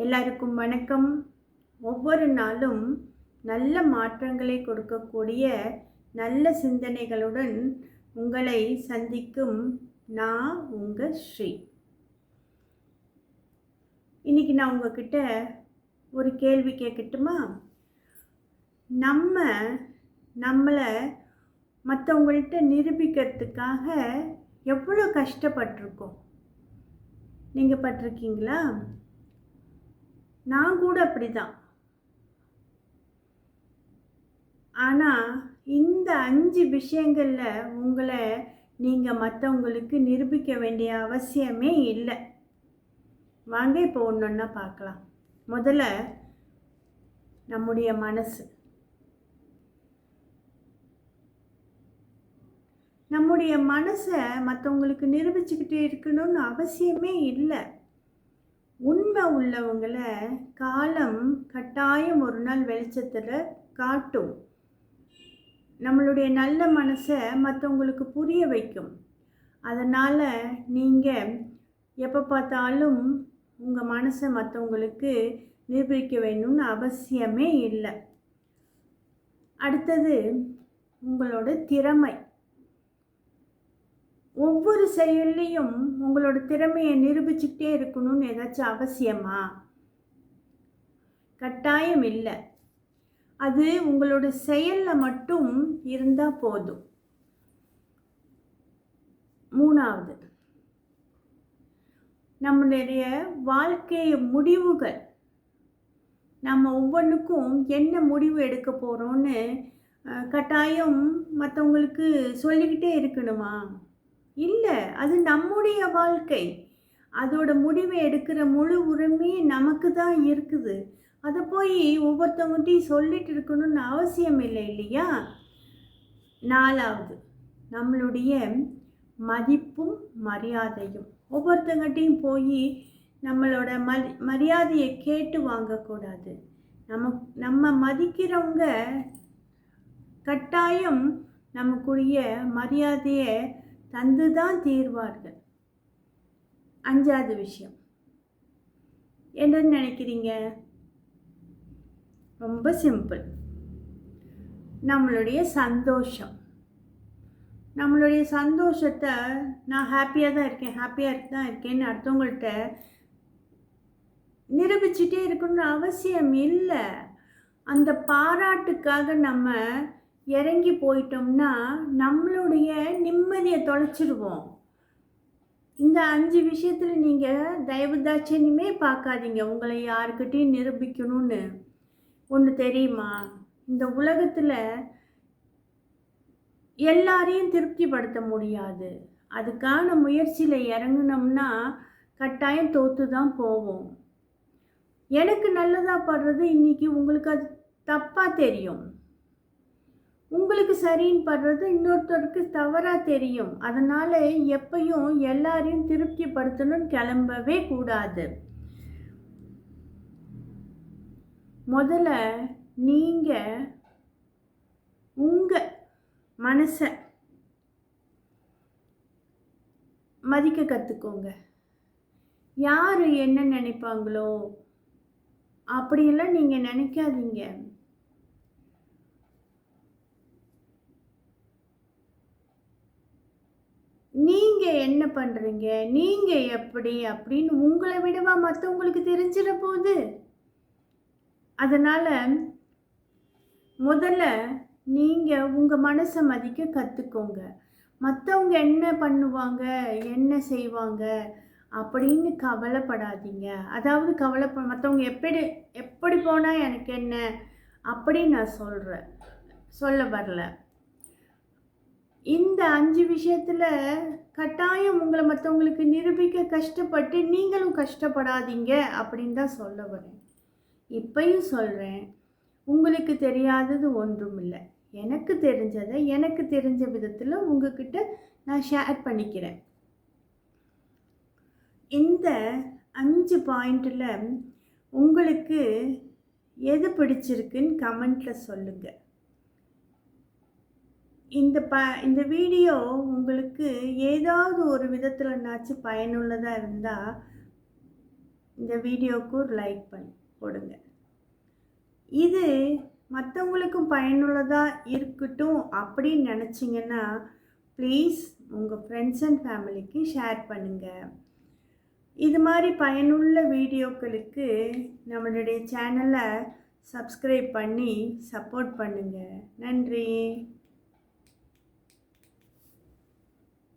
எல்லாருக்கும் வணக்கம். ஒவ்வொரு நாளும் நல்ல மாற்றங்களை கொடுக்கக்கூடிய நல்ல சிந்தனைகளுடன் உங்களை சந்திக்கும் நான் உங்கள் ஸ்ரீ. இன்னைக்கு நான் உங்ககிட்ட ஒரு கேள்வி கேட்கட்டுமா? நம்மளை மற்றவங்கள்ட்ட நிரூபிக்கிறதுக்காக எவ்வளோ கஷ்டப்பட்டிருக்கோம். நீங்கள் பட்டிருக்கீங்களா? நான் கூட அப்படிதான். ஆனால் இந்த 5 விஷயங்களில் உங்களை நீங்கள் மற்றவங்களுக்கு நிரூபிக்க வேண்டிய அவசியமே இல்லை. வாங்க இப்போ ஒன்று ஒன்றா பார்க்கலாம். முதல்ல நம்முடைய மனசு. நம்முடைய மனசை மற்றவங்களுக்கு நிரூபிச்சுக்கிட்டே இருக்கணும்னு அவசியமே இல்லை. உண்மை உள்ளவங்களை காலம் கட்டாயம் ஒரு நாள் வெளிச்சத்தில் காட்டும். நம்மளுடைய நல்ல மனசை மற்றவங்களுக்கு புரிய வைக்கும். அதனால் நீங்கள் எப்போ பார்த்தாலும் உங்கள் மனசை மற்றவங்களுக்கு நிரூபிக்க வேணும்னு அவசியமே இல்லை. அடுத்தது உங்களோட திறமை. ஒவ்வொரு செயல்லையும் உங்களோட திறமையை நிரூபிச்சுக்கிட்டே இருக்கணும்னு ஏதாச்சும் அவசியமா? கட்டாயம் இல்லை. அது உங்களோட செயலில் மட்டும் இருந்தால் போதும். மூணாவது, நம்மளுடைய வாழ்க்கை முடிவுகள். நம்ம ஒவ்வொன்றுக்கும் என்ன முடிவு எடுக்க போகிறோன்னு கட்டாயம் மற்றவங்களுக்கு சொல்லிக்கிட்டே இருக்கணுமா? இல்லை, அது நம்முடைய வாழ்க்கை. அதோட முடிவை எடுக்கிற முழு உரிமை நமக்கு தான் இருக்குது. அதை போய் ஒவ்வொருத்தவங்கள்ட்டையும் சொல்லிட்டு இருக்கணும்னு அவசியம் இல்லை இல்லையா? நாலாவது, நம்மளுடைய மதிப்பும் மரியாதையும். ஒவ்வொருத்தவங்கள்ட்டையும் போய் நம்மளோட மரியாதையை கேட்டு வாங்கக்கூடாது. நம்ம மதிக்கிறவங்க கட்டாயம் நமக்குரிய மரியாதையை தந்து தான் தீர்வார்கள். அஞ்சாவது விஷயம் என்னன்னு நினைக்கிறீங்க? ரொம்ப சிம்பிள். நம்மளுடைய சந்தோஷம். நம்மளுடைய சந்தோஷத்தை நான் ஹாப்பியாக தான் இருக்கேன்னு அடுத்தவங்கள்ட்ட நிரூபிச்சுட்டே இருக்கணும்னு அவசியம் இல்லை. அந்த பாராட்டுக்காக நம்ம இறங்கி போயிட்டோம்னா நம்மளுடைய நிம்மதியை தொலைச்சிடுவோம். இந்த 5 விஷயத்தில் நீங்கள் தயவுதாட்சணியுமே பார்க்காதீங்க. உங்களை யாருக்கிட்டையும் நிரூபிக்கணும்னு. ஒன்று தெரியுமா? இந்த உலகத்தில் எல்லாரையும் திருப்திப்படுத்த முடியாது. அதுக்கான முயற்சியில் இறங்கினோம்னா கட்டாயம் தோற்று தான் போவோம். எனக்கு நல்லதாக படுறது இன்றைக்கி உங்களுக்கு அது தப்பாக தெரியும். உங்களுக்கு சரின்னு படுறது இன்னொருத்தருக்கு தவறாக தெரியும். அதனால் எப்பையும் எல்லாரையும் திருப்திப்படுத்தணும்னு கிளம்பவே கூடாது. முதல்ல நீங்கள் உங்கள் மனசை மதிக்க கற்றுக்கோங்க. யார் என்ன நினைப்பாங்களோ அப்படியெல்லாம் நீங்கள் நினைக்காதீங்க. நீங்கள் என்ன பண்ணுறீங்க, நீங்கள் எப்படி அப்படின்னு உங்களை விடவா மற்றவங்களுக்கு தெரிஞ்சிட போகுது? அதனால் முதல்ல நீங்கள் உங்கள் மனசை மதிக்க கற்றுக்கோங்க. மற்றவங்க என்ன பண்ணுவாங்க, என்ன செய்வாங்க அப்படின்னு கவலைப்படாதீங்க. அதாவது மற்றவங்க எப்படி போனால் எனக்கு என்ன அப்படின்னு நான் சொல்ல வரல. இந்த 5 விஷயத்தில் கட்டாயம் உங்களை மற்றவங்களுக்கு நிரூபிக்க கஷ்டப்பட்டு நீங்களும் கஷ்டப்படாதீங்க அப்படின்னு தான் சொல்ல வரேன். இப்பயும் சொல்கிறேன், உங்களுக்கு தெரியாதது ஒன்றும் இல்லை. எனக்கு தெரிஞ்சதை எனக்கு தெரிஞ்ச விதத்தில் உங்ககிட்ட நான் ஷேர் பண்ணிக்கிறேன். இந்த 5 பாயிண்டில் உங்களுக்கு எது பிடிச்சிருக்குன்னு கமெண்ட்டில் சொல்லுங்கள். இந்த வீடியோ உங்களுக்கு ஏதாவது ஒரு விதத்தில்னாச்சும் பயனுள்ளதாக இருந்தால் இந்த வீடியோவுக்கு ஒரு லைக் போடுங்க. இது மற்றவங்களுக்கும் பயனுள்ளதாக இருக்கட்டும் அப்படின்னு நினச்சிங்கன்னா ப்ளீஸ் உங்கள் ஃப்ரெண்ட்ஸ் அண்ட் ஃபேமிலிக்கு ஷேர் பண்ணுங்கள். இது மாதிரி பயனுள்ள வீடியோக்களுக்கு நம்மளுடைய சேனலை சப்ஸ்கிரைப் பண்ணி சப்போர்ட் பண்ணுங்கள். நன்றி.